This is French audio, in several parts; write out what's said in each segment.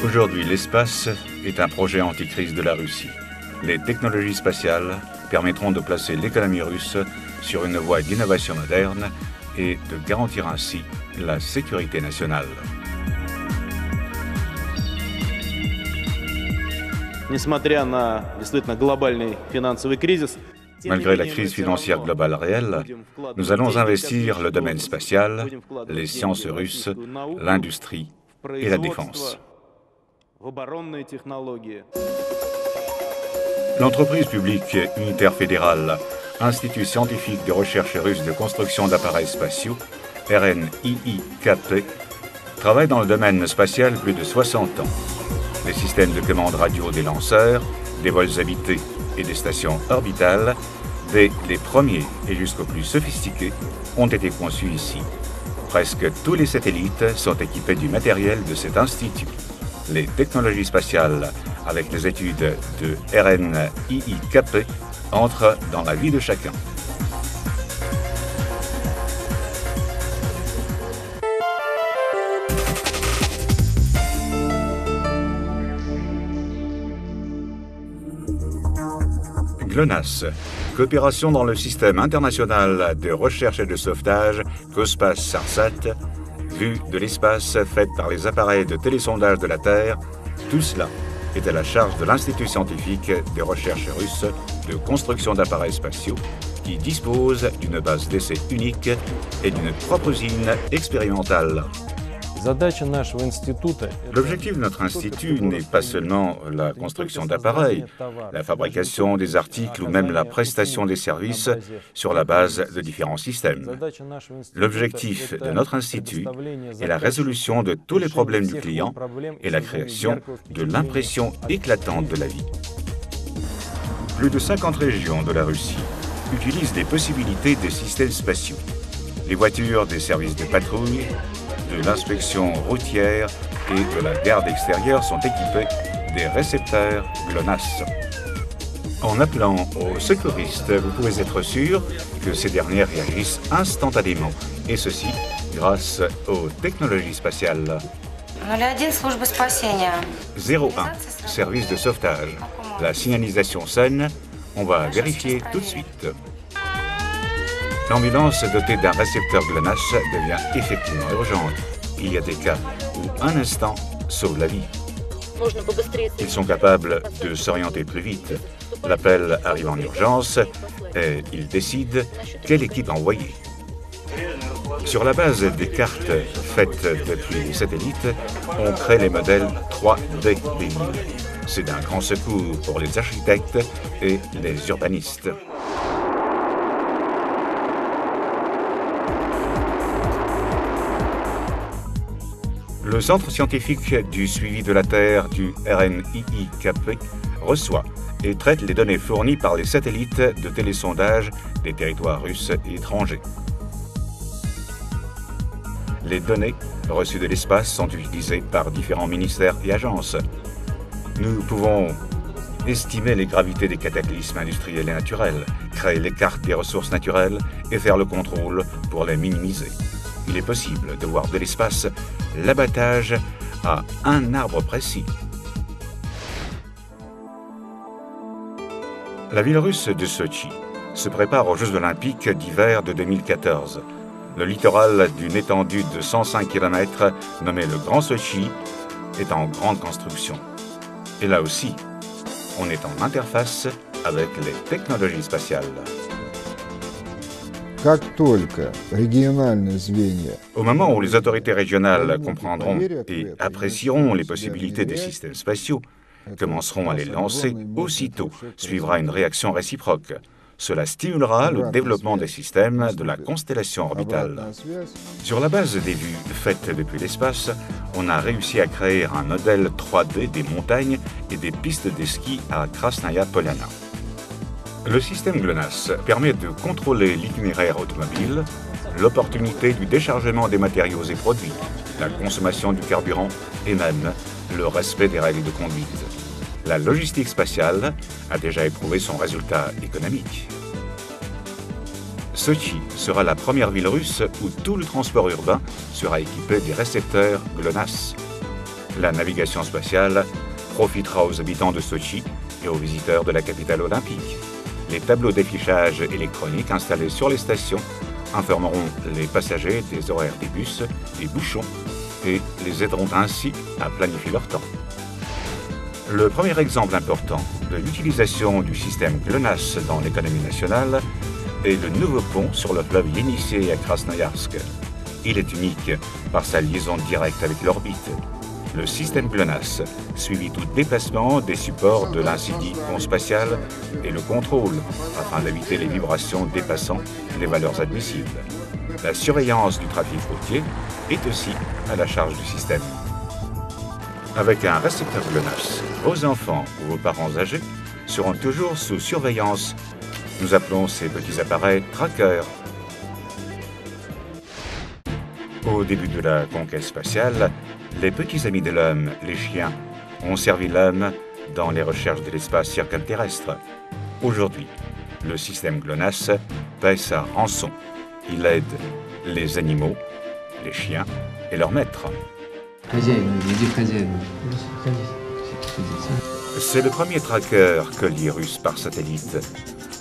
Aujourd'hui, l'espace est un projet anticrise de la Russie. Les technologies spatiales permettront de placer l'économie russe sur une voie d'innovation moderne et de garantir ainsi la sécurité nationale. Malgré la crise financière globale réelle, nous allons investir le domaine spatial, les sciences russes, l'industrie et la défense. L'entreprise publique unitaire fédérale, Institut scientifique de recherche russe de construction d'appareils spatiaux, RNIIKP, travaille dans le domaine spatial plus de 60 ans. Les systèmes de commande radio des lanceurs, des vols habités et des stations orbitales, dès les premiers et jusqu'aux plus sophistiqués, ont été conçus ici. Presque tous les satellites sont équipés du matériel de cet institut. Les technologies spatiales, avec les études de RNIIKP, entrent dans la vie de chacun. GLONASS, coopération dans le système international de recherche et de sauvetage COSPAS-SARSAT, vue de l'espace faite par les appareils de télésondage de la Terre, tout cela est à la charge de l'Institut scientifique de recherche russe de construction d'appareils spatiaux qui dispose d'une base d'essai unique et d'une propre usine expérimentale. L'objectif de notre institut n'est pas seulement la construction d'appareils, la fabrication des articles ou même la prestation des services sur la base de différents systèmes. L'objectif de notre institut est la résolution de tous les problèmes du client et la création de l'impression éclatante de la vie. Plus de 50 régions de la Russie utilisent les possibilités des systèmes spatiaux. Les voitures des services de patrouille, de l'inspection routière et de la garde extérieure sont équipés des récepteurs GLONASS. En appelant aux secouristes, vous pouvez être sûr que ces dernières réagissent instantanément, et ceci grâce aux technologies spatiales. 01, service de sauvetage. La signalisation sonne, on va vérifier tout de suite. L'ambulance dotée d'un récepteur GLONASS devient effectivement urgente. Il y a des cas où un instant sauve la vie. Ils sont capables de s'orienter plus vite. L'appel arrive en urgence et ils décident quelle équipe envoyer. Sur la base des cartes faites depuis les satellites, on crée les modèles 3D des villes. C'est d'un grand secours pour les architectes et les urbanistes. Le Centre scientifique du suivi de la Terre du RNIIKP reçoit et traite les données fournies par les satellites de télésondage des territoires russes et étrangers. Les données reçues de l'espace sont utilisées par différents ministères et agences. Nous pouvons estimer les gravités des cataclysmes industriels et naturels, créer les cartes des ressources naturelles et faire le contrôle pour les minimiser. Il est possible de voir de l'espace l'abattage à un arbre précis. La ville russe de Sotchi se prépare aux Jeux olympiques d'hiver de 2014. Le littoral d'une étendue de 105 km, nommé le Grand Sotchi, est en grande construction. Et là aussi, on est en interface avec les technologies spatiales. Au moment où les autorités régionales comprendront et apprécieront les possibilités des systèmes spatiaux, commenceront à les lancer, aussitôt suivra une réaction réciproque. Cela stimulera le développement des systèmes de la constellation orbitale. Sur la base des vues faites depuis l'espace, on a réussi à créer un modèle 3D des montagnes et des pistes de ski à Krasnaya Polyana. Le système GLONASS permet de contrôler l'itinéraire automobile, l'opportunité du déchargement des matériaux et produits, la consommation du carburant et même le respect des règles de conduite. La logistique spatiale a déjà éprouvé son résultat économique. Sotchi sera la première ville russe où tout le transport urbain sera équipé des récepteurs GLONASS. La navigation spatiale profitera aux habitants de Sochi et aux visiteurs de la capitale olympique. Les tableaux d'affichage électroniques installés sur les stations informeront les passagers des horaires des bus, des bouchons et les aideront ainsi à planifier leur temps. Le premier exemple important de l'utilisation du système GLONASS dans l'économie nationale est le nouveau pont sur le fleuve Yenisei à Krasnoyarsk. Il est unique par sa liaison directe avec l'orbite. Le système GLONASS suivit tout déplacement des supports de l'incendie pont spatial et le contrôle afin d'éviter les vibrations dépassant les valeurs admissibles. La surveillance du trafic routier est aussi à la charge du système. Avec un récepteur GLONASS, vos enfants ou vos parents âgés seront toujours sous surveillance. Nous appelons ces petits appareils trackers. Au début de la conquête spatiale, les petits amis de l'homme, les chiens, ont servi l'homme dans les recherches de l'espace circumterrestre. Aujourd'hui, le système GLONASS paie sa rançon. Il aide les animaux, les chiens et leurs maîtres. C'est le premier tracker collier russe par satellite.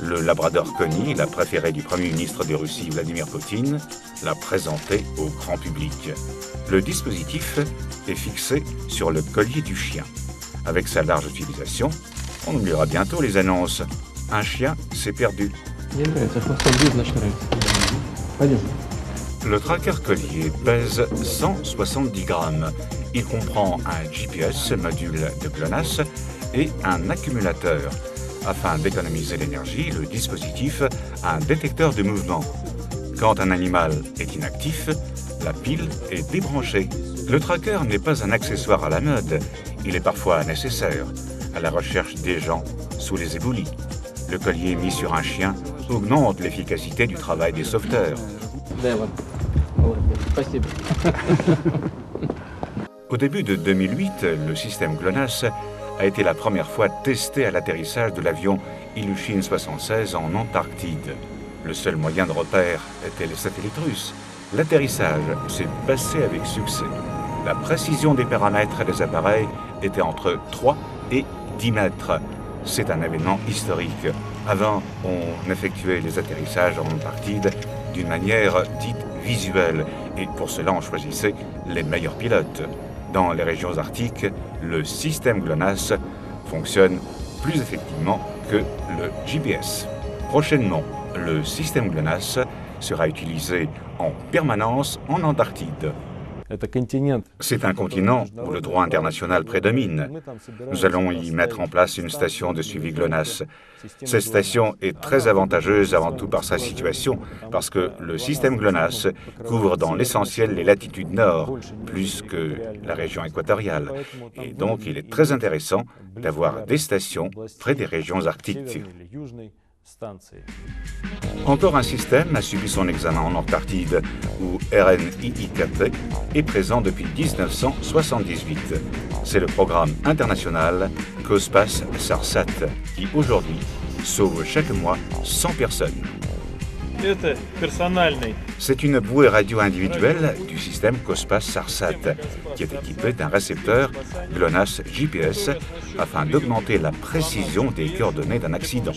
Le Labrador Konni, la préférée du Premier ministre de Russie Vladimir Poutine, l'a présenté au grand public. Le dispositif est fixé sur le collier du chien. Avec sa large utilisation, on oubliera bientôt les annonces. Un chien s'est perdu. Le tracker collier pèse 170 grammes. Il comprend un GPS, module de GLONASS, et un accumulateur. Afin d'économiser l'énergie, le dispositif a un détecteur de mouvement. Quand un animal est inactif, la pile est débranchée. Le tracker n'est pas un accessoire à la mode. Il est parfois nécessaire à la recherche des gens sous les éboulis. Le collier mis sur un chien augmente l'efficacité du travail des sauveteurs. Au début de 2008, le système GLONASS a été la première fois testé à l'atterrissage de l'avion Ilyushin 76 en Antarctide. Le seul moyen de repère était les satellites russes. L'atterrissage s'est passé avec succès. La précision des paramètres des appareils était entre 3 et 10 mètres. C'est un événement historique. Avant, on effectuait les atterrissages en Antarctide d'une manière dite visuelle, et pour cela on choisissait les meilleurs pilotes. Dans les régions arctiques, le système GLONASS fonctionne plus effectivement que le GPS. Prochainement, le système GLONASS sera utilisé en permanence en Antarctide. C'est un continent où le droit international prédomine. Nous allons y mettre en place une station de suivi GLONASS. Cette station est très avantageuse avant tout par sa situation, parce que le système GLONASS couvre dans l'essentiel les latitudes nord, plus que la région équatoriale. Et donc, il est très intéressant d'avoir des stations près des régions arctiques. Encore un système a subi son examen en Antarctide, où RNIIKP est présent depuis 1978. C'est le programme international Cospas Sarsat, qui aujourd'hui sauve chaque mois 100 personnes. C'est une bouée radio individuelle du système Cospas Sarsat, qui est équipée d'un récepteur GLONASS GPS afin d'augmenter la précision des coordonnées d'un accident.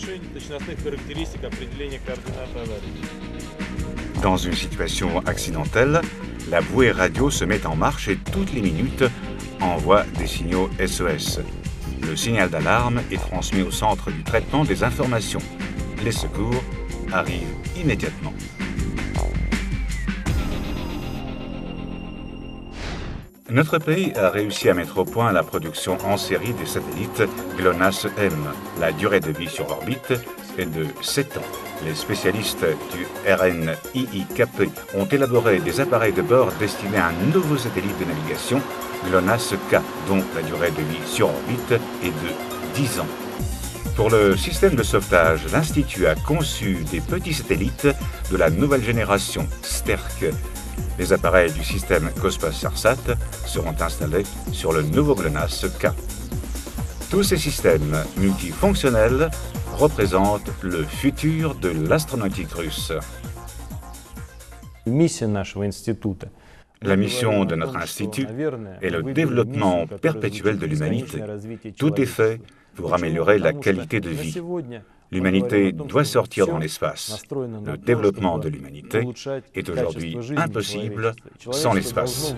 Dans une situation accidentelle, la bouée radio se met en marche et toutes les minutes envoie des signaux SOS. Le signal d'alarme est transmis au centre du traitement des informations. Les secours arrivent immédiatement. Notre pays a réussi à mettre au point la production en série des satellites GLONASS-M. La durée de vie sur orbite est de 7 ans. Les spécialistes du RNIIKP ont élaboré des appareils de bord destinés à un nouveau satellite de navigation, GLONASS-K, dont la durée de vie sur orbite est de 10 ans. Pour le système de sauvetage, l'Institut a conçu des petits satellites de la nouvelle génération, STERC. Les appareils du système Cospas Sarsat seront installés sur le nouveau GLONASS-K. Tous ces systèmes multifonctionnels représentent le futur de l'astronautique russe. La mission de notre institut est le développement perpétuel de l'humanité. Tout est fait pour améliorer la qualité de vie. L'humanité doit sortir dans l'espace. Le développement de l'humanité est aujourd'hui impossible sans l'espace.